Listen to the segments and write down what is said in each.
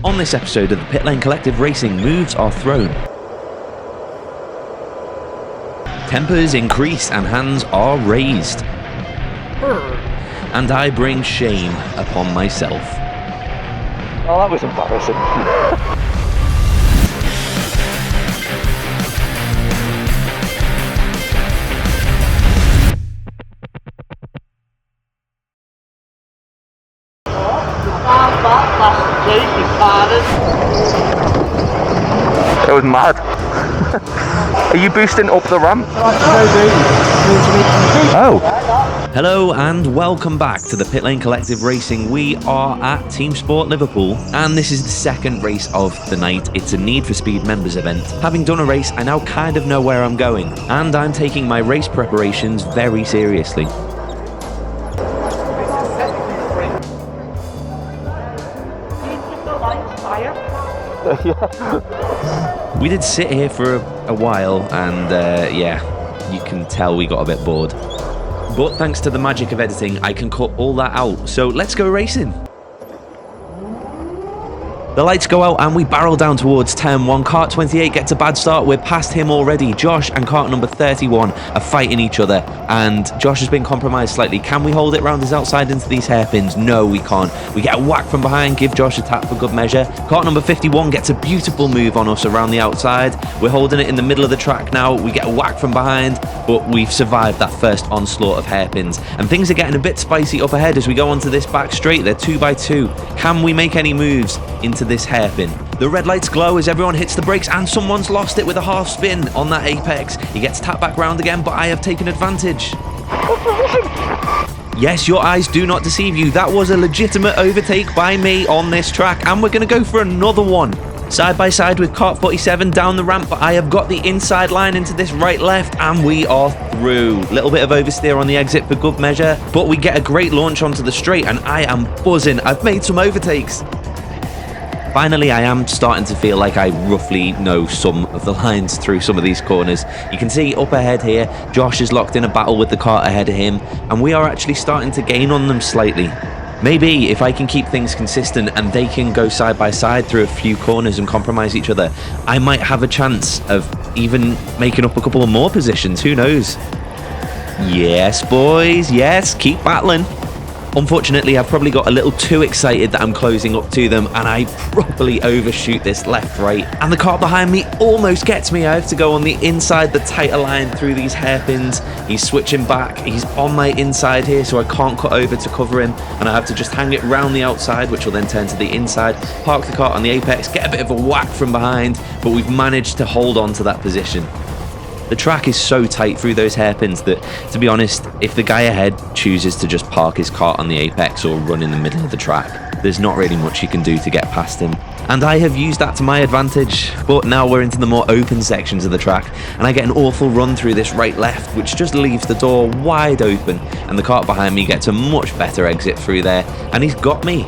On this episode of the Pit Lane Collective Racing, moves are thrown. Tempers increase and hands are raised. And I bring shame upon myself. Oh, that was embarrassing. That was mad. Are you boosting up the ramp? Oh. Hello and welcome back to the Pit Lane Collective Racing. We are at TeamSport Liverpool and this is the second race of the night. It's a Need for Speed members event. Having done a race, I now kind of know where I'm going and I'm taking my race preparations very seriously. We did sit here for a while and yeah, you can tell we got a bit bored. But thanks to the magic of editing, I can cut all that out. So let's go racing. The lights go out and we barrel down towards turn 1. Kart 28 gets a bad start. We're past him already. Josh and kart number 31 are fighting each other and Josh has been compromised slightly. Can we hold it round his outside into these hairpins? No, we can't. We get a whack from behind, give Josh a tap for good measure. Kart number 51 gets a beautiful move on us around the outside. We're holding it in the middle of the track now. We get a whack from behind, but we've survived that first onslaught of hairpins. And things are getting a bit spicy up ahead as we go onto this back straight. They're 2x2. Can we make any moves into this hairpin? The red lights glow as everyone hits the brakes and someone's lost it with a half spin on that apex. He gets tapped back round again, but I have taken advantage. Yes, your eyes do not deceive you. That was a legitimate overtake by me on this track and we're going to go for another one. Side by side with kart 47 down the ramp, but I have got the inside line into this right left and we are through. Little bit of oversteer on the exit for good measure, but we get a great launch onto the straight and I am buzzing. I've made some overtakes. Finally, I am starting to feel like I roughly know some of the lines through some of these corners. You can see up ahead here, Josh is locked in a battle with the kart ahead of him, and we are actually starting to gain on them slightly. Maybe if I can keep things consistent and they can go side by side through a few corners and compromise each other, I might have a chance of even making up a couple of more positions. Who knows? Yes, boys. Yes, keep battling. Unfortunately, I've probably got a little too excited that I'm closing up to them and I properly overshoot this left-right. And the car behind me almost gets me. I have to go on the inside, the tighter line through these hairpins. He's switching back. He's on my inside here, so I can't cut over to cover him. And I have to just hang it round the outside, which will then turn to the inside, park the kart on the apex, get a bit of a whack from behind, but we've managed to hold on to that position. The track is so tight through those hairpins that, to be honest, if the guy ahead chooses to just park his kart on the apex or run in the middle of the track, there's not really much you can do to get past him. And I have used that to my advantage, but now we're into the more open sections of the track, and I get an awful run through this right-left, which just leaves the door wide open, and the kart behind me gets a much better exit through there, and he's got me.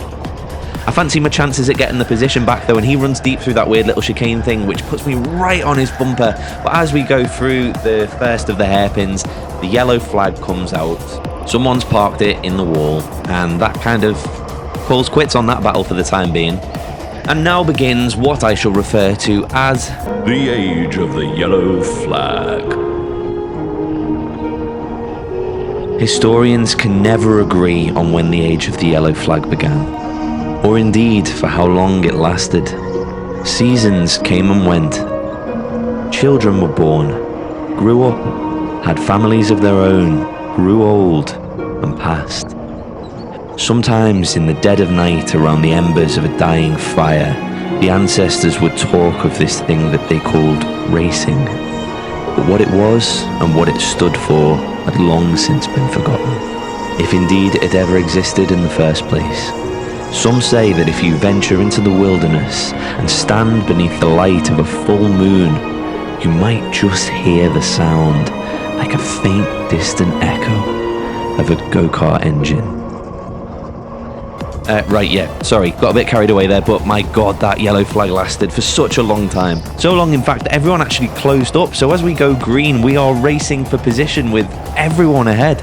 I fancy my chances at getting the position back though, and he runs deep through that weird little chicane thing which puts me right on his bumper. But as we go through the first of the hairpins, the yellow flag comes out. Someone's parked it in the wall and that kind of calls quits on that battle for the time being. And now begins what I shall refer to as the age of the yellow flag. Historians can never agree on when the age of the yellow flag began, or indeed for how long it lasted. Seasons came and went. Children were born, grew up, had families of their own, grew old, and passed. Sometimes in the dead of night around the embers of a dying fire, the ancestors would talk of this thing that they called racing. But what it was and what it stood for had long since been forgotten, if indeed it had ever existed in the first place. Some say that if you venture into the wilderness and stand beneath the light of a full moon, you might just hear the sound, like a faint distant echo of a go-kart engine. Right, yeah, sorry, got a bit carried away there, but my god, that yellow flag lasted for such a long time. So long, in fact, that everyone actually closed up, so as we go green, we are racing for position with everyone ahead.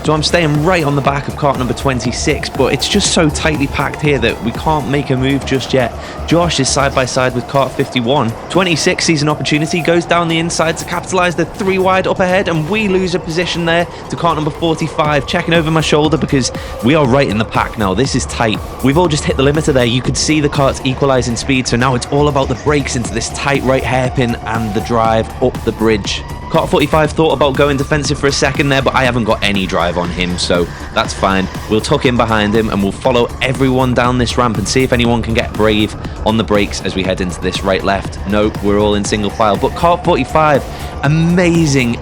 So I'm staying right on the back of kart number 26, but it's just so tightly packed here that we can't make a move just yet. Josh is side by side with kart 51. 26 sees an opportunity, goes down the inside to capitalise the 3 wide up ahead, and we lose a position there to kart number 45. Checking over my shoulder because we are right in the pack now. This is tight. We've all just hit the limiter there. You could see the karts equalise in speed, so now it's all about the brakes into this tight right hairpin and the drive up the bridge. Kart 45 thought about going defensive for a second there, but I haven't got any drive on him, so that's fine. We'll tuck in behind him and we'll follow everyone down this ramp and see if anyone can get brave on the brakes as we head into this right-left. Nope, we're all in single file. But Kart 45, amazing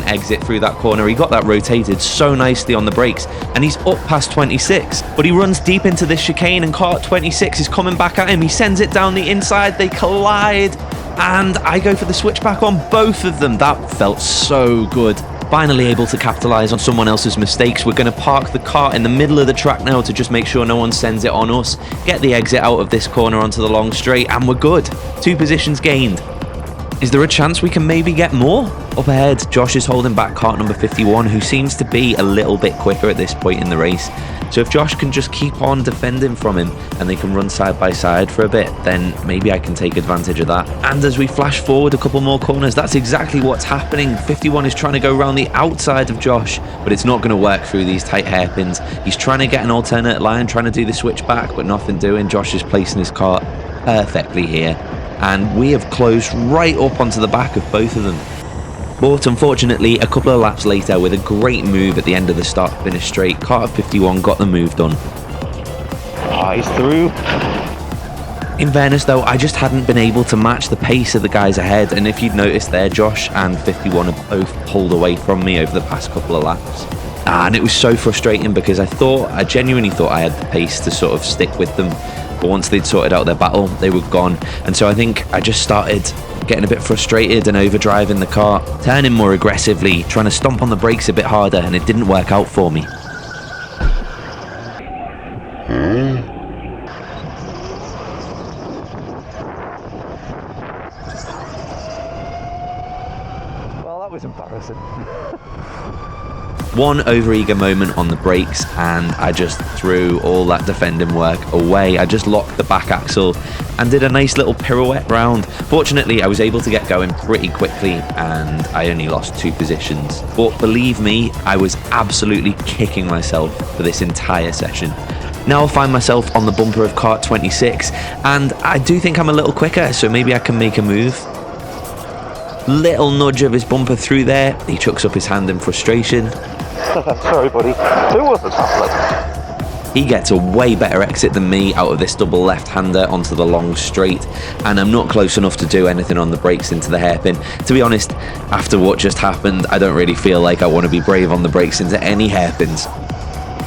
exit through that corner. He got that rotated so nicely on the brakes, and he's up past 26. But he runs deep into this chicane, and Kart 26 is coming back at him. He sends it down the inside. They collide. And I go for the switchback on both of them. That felt so good. Finally able to capitalise on someone else's mistakes. We're going to park the kart in the middle of the track now to just make sure no one sends it on us. Get the exit out of this corner onto the long straight, and we're good. 2 positions gained. Is there a chance we can maybe get more? Up ahead, Josh is holding back kart number 51, who seems to be a little bit quicker at this point in the race. So if Josh can just keep on defending from him and they can run side by side for a bit, then maybe I can take advantage of that. And as we flash forward a couple more corners, that's exactly what's happening. 51 is trying to go around the outside of Josh, but it's not going to work through these tight hairpins. He's trying to get an alternate line, trying to do the switch back, but nothing doing. Josh is placing his kart perfectly here, and we have closed right up onto the back of both of them. But unfortunately, a couple of laps later, with a great move at the end of the start-finish straight, kart 51 got the move done. He's through. In fairness though, I just hadn't been able to match the pace of the guys ahead, and if you'd noticed there, Josh and 51 have both pulled away from me over the past couple of laps. And it was so frustrating because I genuinely thought I had the pace to sort of stick with them. But once they'd sorted out their battle, they were gone. And so I think I just started getting a bit frustrated and overdriving the car, turning more aggressively, trying to stomp on the brakes a bit harder, and it didn't work out for me. Well, that was embarrassing. One overeager moment on the brakes, and I just threw all that defending work away. I just locked the back axle and did a nice little pirouette round. Fortunately, I was able to get going pretty quickly, and I only lost 2 positions. But believe me, I was absolutely kicking myself for this entire session. Now I find myself on the bumper of kart 26, and I do think I'm a little quicker, so maybe I can make a move. Little nudge of his bumper through there. He chucks up his hand in frustration. Sorry, buddy. Who was the top? He gets a way better exit than me out of this double left-hander onto the long straight, and I'm not close enough to do anything on the brakes into the hairpin. To be honest, after what just happened, I don't really feel like I want to be brave on the brakes into any hairpins.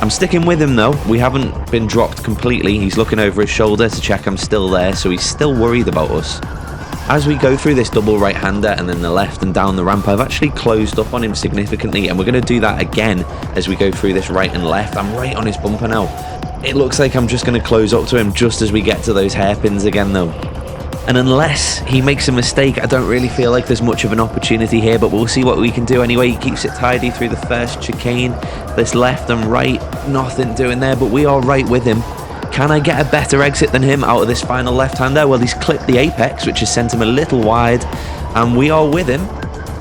I'm sticking with him though. We haven't been dropped completely. He's looking over his shoulder to check I'm still there, so he's still worried about us. As we go through this double right-hander and then the left and down the ramp, I've actually closed up on him significantly, and we're going to do that again as we go through this right and left. I'm right on his bumper now. It looks like I'm just going to close up to him just as we get to those hairpins again though. And unless he makes a mistake, I don't really feel like there's much of an opportunity here, but we'll see what we can do anyway. He keeps it tidy through the first chicane. This left and right, nothing doing there, but we are right with him. Can I get a better exit than him out of this final left-hander? Well, he's clipped the apex, which has sent him a little wide, and we are with him.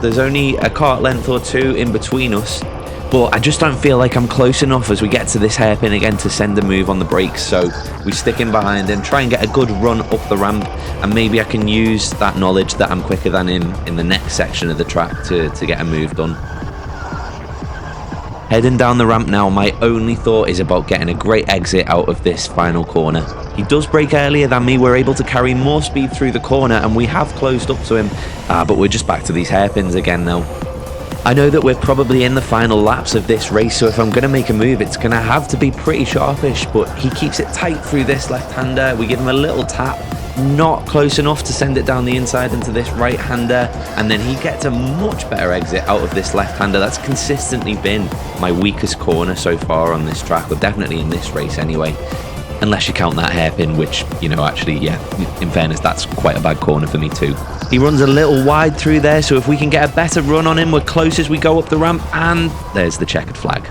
There's only a kart length or 2 in between us, but I just don't feel like I'm close enough as we get to this hairpin again to send a move on the brakes. So we stick in behind him, try and get a good run up the ramp, and maybe I can use that knowledge that I'm quicker than him in the next section of the track to get a move done. Heading down the ramp now, my only thought is about getting a great exit out of this final corner. He does brake earlier than me. We're able to carry more speed through the corner, and we have closed up to him, but we're just back to these hairpins again now. I know that we're probably in the final laps of this race, so if I'm going to make a move, it's going to have to be pretty sharpish, but he keeps it tight through this left-hander. We give him a little tap, not close enough to send it down the inside into this right-hander, and then he gets a much better exit out of this left-hander. That's consistently been my weakest corner so far on this track, or definitely in this race anyway. Unless you count that hairpin, which, you know, actually, yeah, in fairness, that's quite a bad corner for me too. He runs a little wide through there, so if we can get a better run on him, we're close as we go up the ramp, and there's the checkered flag.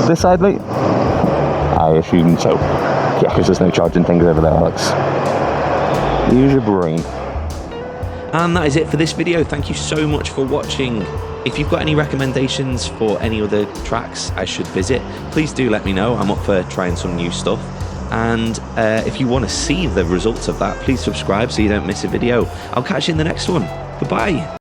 This side, mate? I assume so. Yeah, because there's no charging things over there, Alex. Use your brain. And that is it for this video. Thank you so much for watching. If you've got any recommendations for any other tracks I should visit, please do let me know. I'm up for trying some new stuff. And if you want to see the results of that, please subscribe so you don't miss a video. I'll catch you in the next one. Goodbye.